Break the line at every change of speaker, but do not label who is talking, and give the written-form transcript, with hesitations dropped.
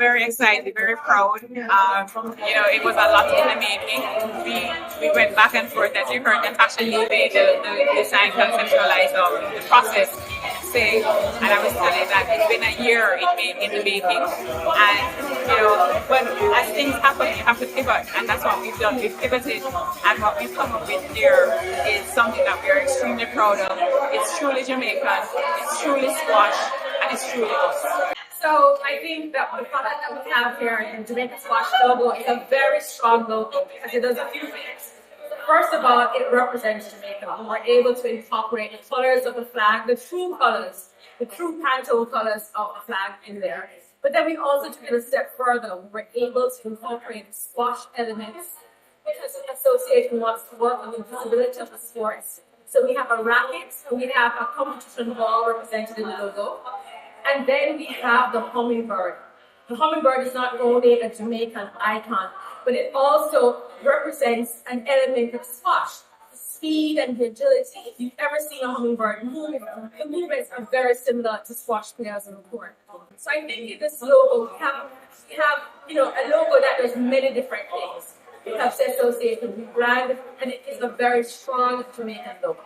very excited, very proud. It was a lot in the making. We went back and forth, as you heard Natasha Levy, the design conceptualizer of the process, say, and I was telling that it's been a year in the making. And, when as things happen, you have to pivot, and that's what we've done. We've pivoted, and what we've come up with here is something that we are extremely proud of. It's truly Jamaican, it's truly squash, and it's truly us.
So I think that the product that we have here in Jamaica Squash logo is a very strong logo because it does a few things. First of all, it represents Jamaica. We're able to incorporate the colors of the flag, the true colors, the true Pantone colors of the flag in there. But then we also took it a step further. We're able to incorporate squash elements because the association wants to work on the visibility of the sports. So we have a racket, we have a competition ball represented in the logo. And then we have the hummingbird. The hummingbird is not only a Jamaican icon, but it also represents an element of squash, the speed and the agility. If you've ever seen a hummingbird move, the movements are very similar to squash players on the court. So I think in this logo, we have a logo that does many different things. It helps the association, we brand, and it is a very strong Jamaican logo.